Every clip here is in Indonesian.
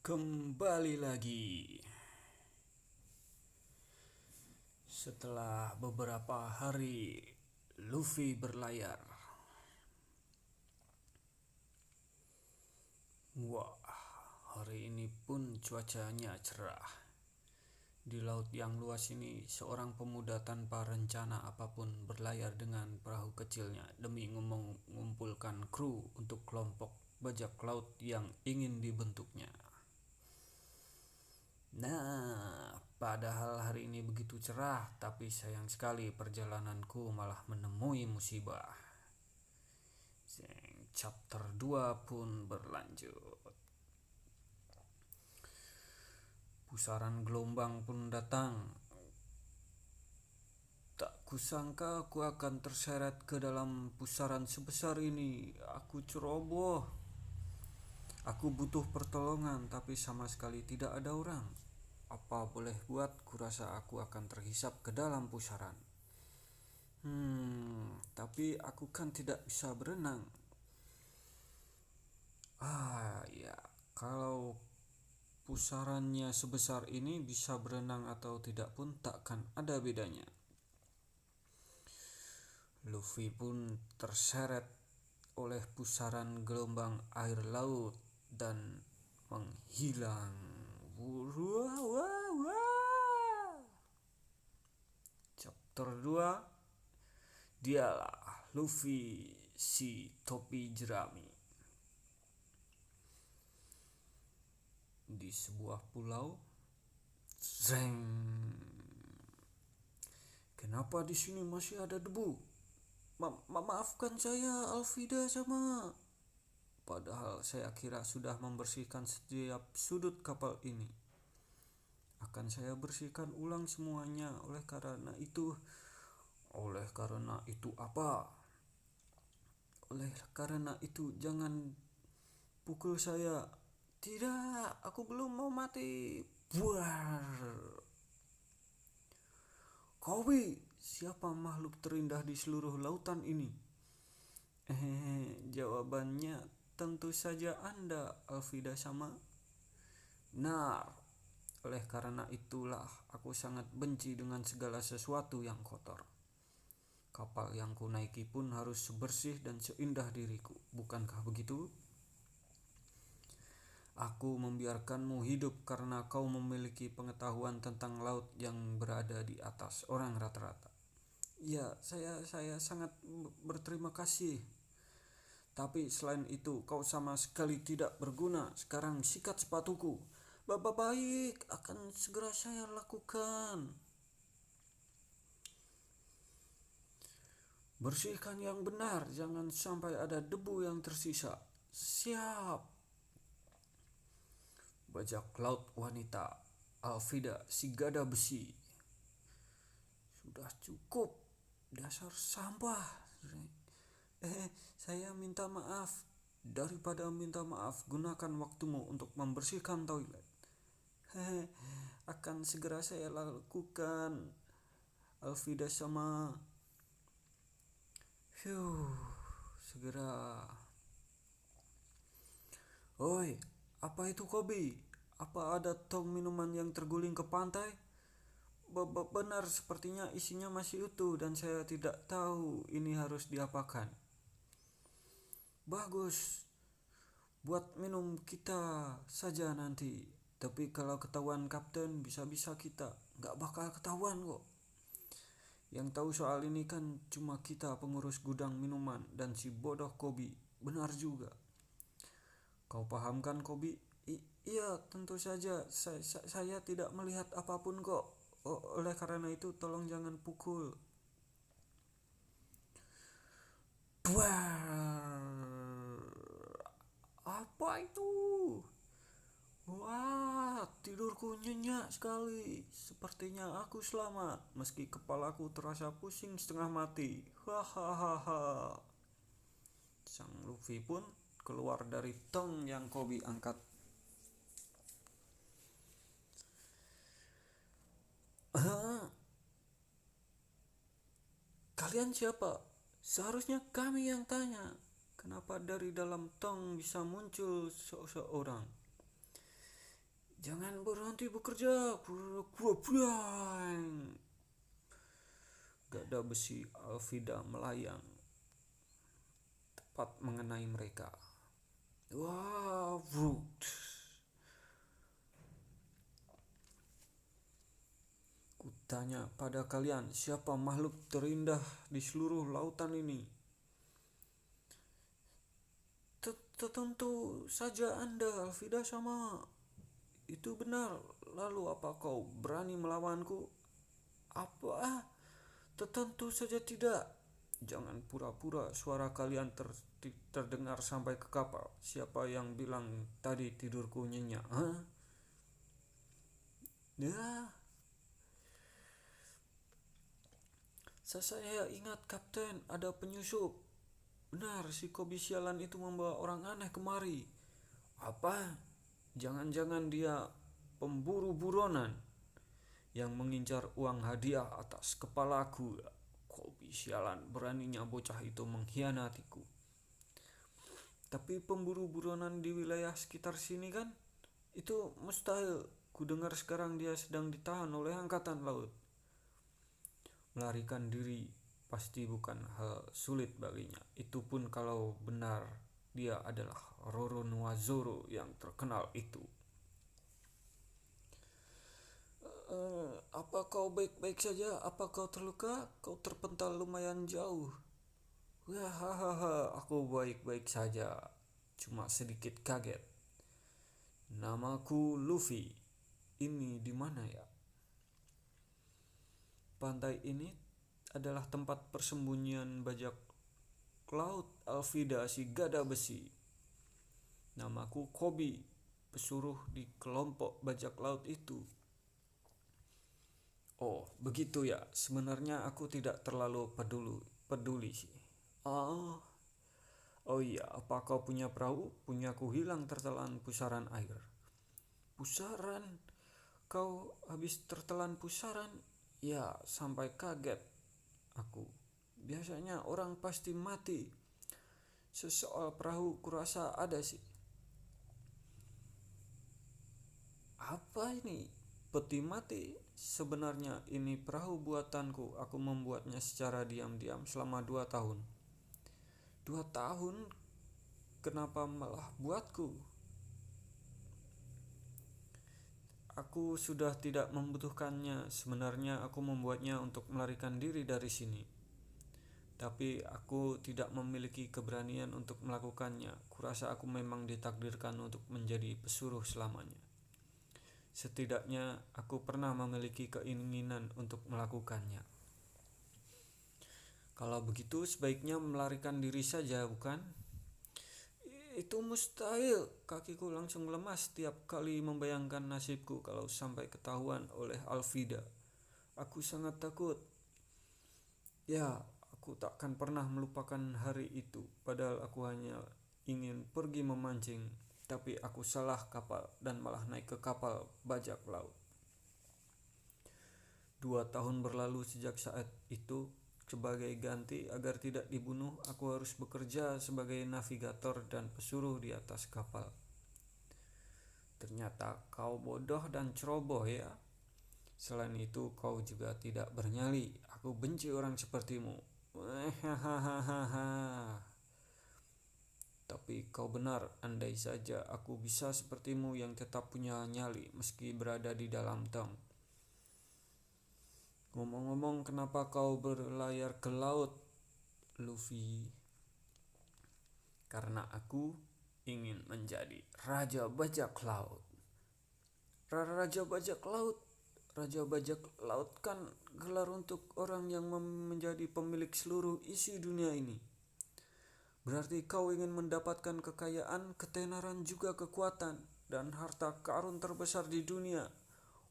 Kembali lagi setelah beberapa hari Luffy berlayar. Wah, hari ini pun cuacanya cerah. Di laut yang luas ini, seorang pemuda tanpa rencana apapun berlayar dengan perahu kecilnya demi mengumpulkan kru untuk kelompok bajak laut yang ingin dibentuknya. Nah, padahal hari ini begitu cerah, tapi sayang sekali perjalananku malah menemui musibah. Chapter 2 pun berlanjut. Pusaran gelombang pun datang. Tak kusangka aku akan terseret ke dalam pusaran sebesar ini. Aku ceroboh. Aku butuh pertolongan, tapi sama sekali tidak ada orang. Apa boleh buat, kurasa aku akan terhisap ke dalam pusaran. Tapi aku kan tidak bisa berenang. Ya, kalau pusarannya sebesar ini bisa berenang atau tidak pun takkan ada bedanya. Luffy pun terseret oleh pusaran gelombang air laut dan menghilang. Wah, wah, wah. Chapter 2, dialah Luffy si topi jerami. Di sebuah pulau, zeng. Kenapa di sini masih ada debu? Maafkan saya, Alvida sama. Padahal saya kira sudah membersihkan setiap sudut kapal ini. Akan saya bersihkan ulang semuanya. Oleh karena itu apa? Oleh karena itu jangan pukul saya. Tidak, aku belum mau mati. Buar. Kobe, siapa makhluk terindah di seluruh lautan ini? Jawabannya tentu saja Anda, Alvida sama. Nah, oleh karena itulah aku sangat benci dengan segala sesuatu yang kotor. Kapal yang kunaiki pun harus sebersih dan seindah diriku, bukankah begitu? Aku membiarkanmu hidup karena kau memiliki pengetahuan tentang laut yang berada di atas orang rata-rata. Ya, saya sangat berterima kasih. Tapi selain itu, kau sama sekali tidak berguna. Sekarang sikat sepatuku. Baik, akan segera saya lakukan. Bersihkan yang benar, jangan sampai ada debu yang tersisa. Siap. Bajak laut wanita Alvida si gada besi. Sudah cukup, dasar sampah. Saya minta maaf. Daripada minta maaf, gunakan waktumu untuk membersihkan toilet. Akan segera saya lakukan, Alvida sama. Segera. Oi, apa itu Kobe? Apa ada tong minuman yang terguling ke pantai? Benar, sepertinya isinya masih utuh dan saya tidak tahu ini harus diapakan. Bagus, buat minum kita saja nanti. Tapi kalau ketahuan kapten, bisa-bisa kita gak bakal ketahuan kok. Yang tahu soal ini kan cuma kita pengurus gudang minuman dan si bodoh Kobe. Benar juga. Kau paham kan Kobe? Iya, tentu saja. Saya tidak melihat apapun kok. Oleh karena itu tolong jangan pukul. Duar. Apa itu? Wah, tidurku nyenyak sekali. Sepertinya aku selamat, meski kepalaku terasa pusing setengah mati. Hahaha. Sang Luffy pun keluar dari tong yang Kobe angkat. Kalian siapa? Seharusnya kami yang tanya. Kenapa dari dalam tong bisa muncul seseorang? Jangan berhenti bekerja. Gada besi Alvida melayang tepat mengenai mereka. Wah, brut. Kutanya pada kalian, siapa makhluk terindah di seluruh lautan ini? Tentu saja Anda, Alvida, sama. Itu benar. Lalu apa kau berani melawanku? Apa? Tentu saja tidak. Jangan pura-pura suara kalian terdengar sampai ke kapal. Siapa yang bilang tadi tidurku nyenyak? Hah? Ya, saya ingat Kapten, ada penyusup. Benar, si Kobi sialan itu membawa orang aneh kemari. Apa? Jangan-jangan dia pemburu buronan yang mengincar uang hadiah atas kepalaku. Kobi sialan, beraninya bocah itu mengkhianatiku. Tapi pemburu buronan di wilayah sekitar sini kan? Itu mustahil. Ku dengar sekarang dia sedang ditahan oleh angkatan laut. Melarikan diri pasti bukan hal sulit baginya. Itu pun kalau benar dia adalah Roronoa Zoro yang terkenal itu. Apa kau baik-baik saja? Apa kau terluka? Kau terpental lumayan jauh. Hahaha, aku baik-baik saja. Cuma sedikit kaget. Namaku Luffy. Ini di mana ya? Pantai ini adalah tempat persembunyian bajak laut Alvida si gada besi. Namaku Kobi, pesuruh di kelompok bajak laut itu. Oh, begitu ya. Sebenarnya aku tidak terlalu peduli sih. Oh, oh iya, apa kau punya perahu? Punyaku hilang tertelan pusaran air. Pusaran? Kau habis tertelan pusaran? Ya, sampai kaget aku. Biasanya orang pasti mati. Sesoal perahu kurasa ada sih. Apa ini? Peti mati? Sebenarnya ini perahu buatanku. Aku membuatnya secara diam-diam selama 2 tahun. 2 tahun? Kenapa malah buatku? Aku sudah tidak membutuhkannya. Sebenarnya aku membuatnya untuk melarikan diri dari sini. Tapi aku tidak memiliki keberanian untuk melakukannya. Kurasa aku memang ditakdirkan untuk menjadi pesuruh selamanya. Setidaknya aku pernah memiliki keinginan untuk melakukannya. Kalau begitu sebaiknya melarikan diri saja, bukan? Itu mustahil. Kakiku langsung lemas setiap kali membayangkan nasibku kalau sampai ketahuan oleh Alvida. Aku sangat takut. Ya, aku takkan pernah melupakan hari itu. Padahal aku hanya ingin pergi memancing. Tapi aku salah kapal dan malah naik ke kapal bajak laut. 2 tahun berlalu sejak saat itu. Sebagai ganti agar tidak dibunuh, aku harus bekerja sebagai navigator dan pesuruh di atas kapal. Ternyata kau bodoh dan ceroboh ya. Selain itu kau juga tidak bernyali. Aku benci orang sepertimu. Tapi kau benar, andai saja aku bisa sepertimu yang tetap punya nyali meski berada di dalam tong. Ngomong-ngomong, kenapa kau berlayar ke laut, Luffy? Karena aku ingin menjadi Raja Bajak Laut. Raja Bajak Laut? Raja Bajak Laut kan gelar untuk orang yang menjadi pemilik seluruh isi dunia ini. Berarti kau ingin mendapatkan kekayaan, ketenaran juga kekuatan, dan harta karun terbesar di dunia.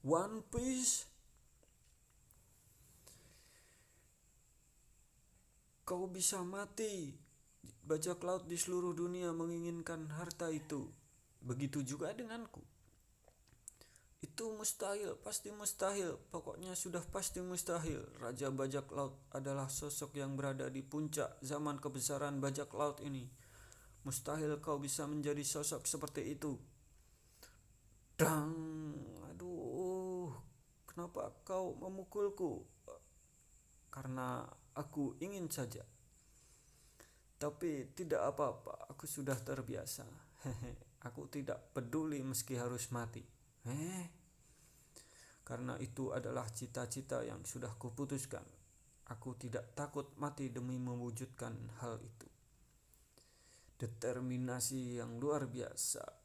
One Piece? Kau bisa mati. Bajak laut di seluruh dunia menginginkan harta itu. Begitu juga denganku. Itu mustahil, pasti mustahil. Pokoknya sudah pasti mustahil. Raja bajak laut adalah sosok yang berada di puncak zaman kebesaran bajak laut ini. Mustahil kau bisa menjadi sosok seperti itu. Dang, aduh, kenapa kau memukulku? Karena aku ingin saja. Tapi tidak apa-apa, aku sudah terbiasa. Hehe, aku tidak peduli meski harus mati. Eh, karena itu adalah cita-cita yang sudah kuputuskan. Aku tidak takut mati demi mewujudkan hal itu. Determinasi yang luar biasa.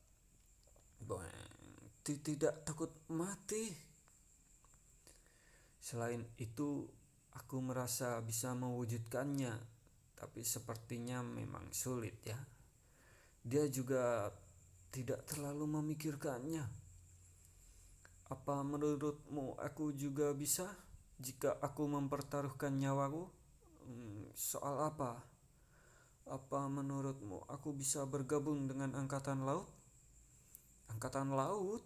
Tidak takut mati. Selain itu, aku merasa bisa mewujudkannya, tapi sepertinya memang sulit ya. Dia juga tidak terlalu memikirkannya. Apa menurutmu aku juga bisa jika aku mempertaruhkan nyawaku? Soal apa? Apa menurutmu aku bisa bergabung dengan angkatan laut? Angkatan laut?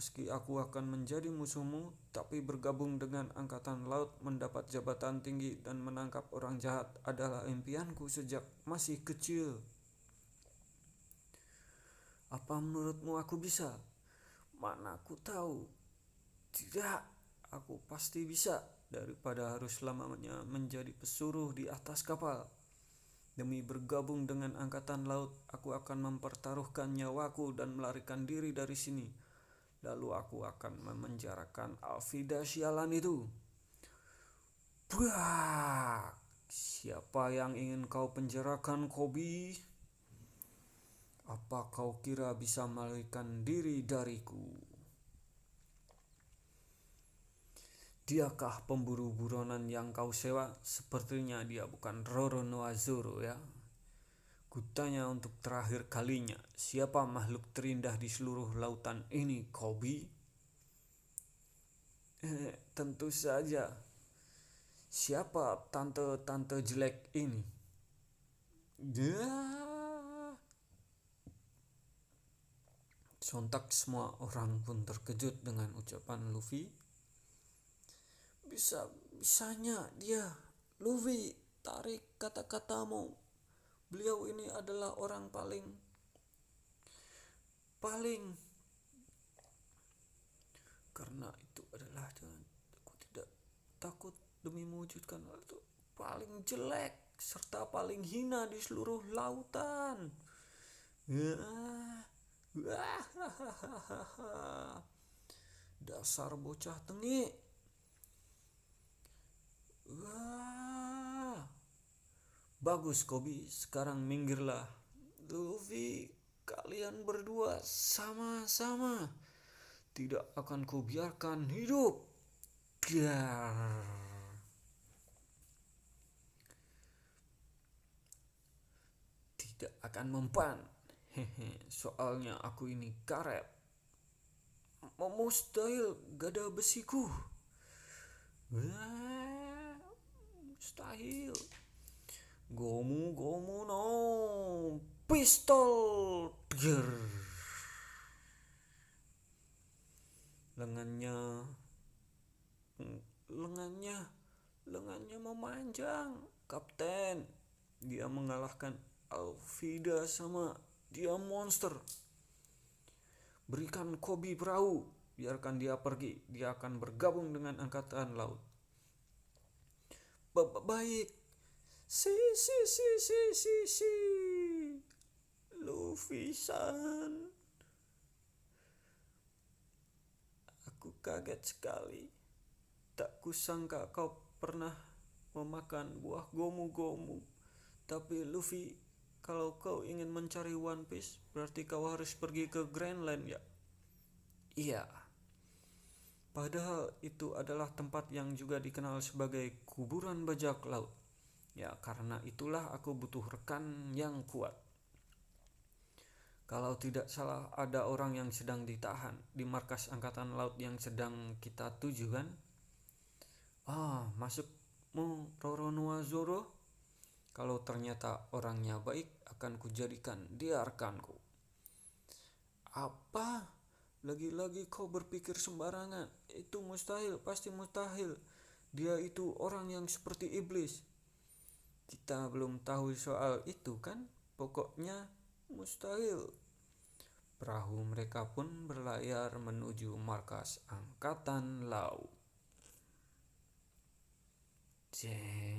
Meski aku akan menjadi musuhmu, tapi bergabung dengan angkatan laut, mendapat jabatan tinggi dan menangkap orang jahat adalah impianku sejak masih kecil. Apa menurutmu aku bisa? Mana aku tahu. Tidak, aku pasti bisa daripada harus selamanya menjadi pesuruh di atas kapal. Demi bergabung dengan angkatan laut, aku akan mempertaruhkan nyawaku dan melarikan diri dari sini. Lalu aku akan memenjarakan Alvida sialan itu. Buah! Siapa yang ingin kau penjarakan, Kobi? Apa kau kira bisa melarikan diri dariku? Diakah pemburu buronan yang kau sewa? Sepertinya dia bukan Roronoa Zoro ya. Kutanya untuk terakhir kalinya, siapa makhluk terindah di seluruh lautan ini, Kobi? Tentu saja. Siapa tante-tante jelek ini? Ya. Sontak semua orang pun terkejut dengan ucapan Luffy. Bisa-bisanya dia. Luffy, tarik kata-katamu. Beliau ini adalah orang paling karena itu adalah aku tidak takut demi mewujudkan hal itu paling jelek serta paling hina di seluruh lautan. Dasar bocah tengik. Bagus Kobi, sekarang minggirlah. Luffy, kalian berdua sama-sama tidak akan kubiarkan hidup. Tidak akan mempan. Hehe, soalnya aku ini karet. Mustahil gada besiku. Mustahil. Gomu no pistol. Lengannya lengannya lengannya memanjang, Kapten. Dia mengalahkan Alvida sama dia monster. Berikan Kobi perahu, biarkan dia pergi. Dia akan bergabung dengan angkatan laut. Baik. Si. Luffy-san. Aku kaget sekali. Tak kusangka kau pernah memakan buah gomu-gomu. Tapi Luffy, kalau kau ingin mencari One Piece, berarti kau harus pergi ke Greenland ya? Iya. Padahal itu adalah tempat yang juga dikenal sebagai kuburan bajak laut. Ya, karena itulah aku butuh rekan yang kuat. Kalau tidak salah ada orang yang sedang ditahan di markas angkatan laut yang sedang kita tuju kan? Masukmu Roronoa Zoro? Kalau ternyata orangnya baik, akan kujadikan dia rekanku. Apa? Lagi-lagi kau berpikir sembarangan. Itu mustahil, pasti mustahil. Dia itu orang yang seperti iblis. Kita belum tahu soal itu kan? Pokoknya mustahil. Perahu mereka pun berlayar menuju markas Angkatan Laut. Jeng.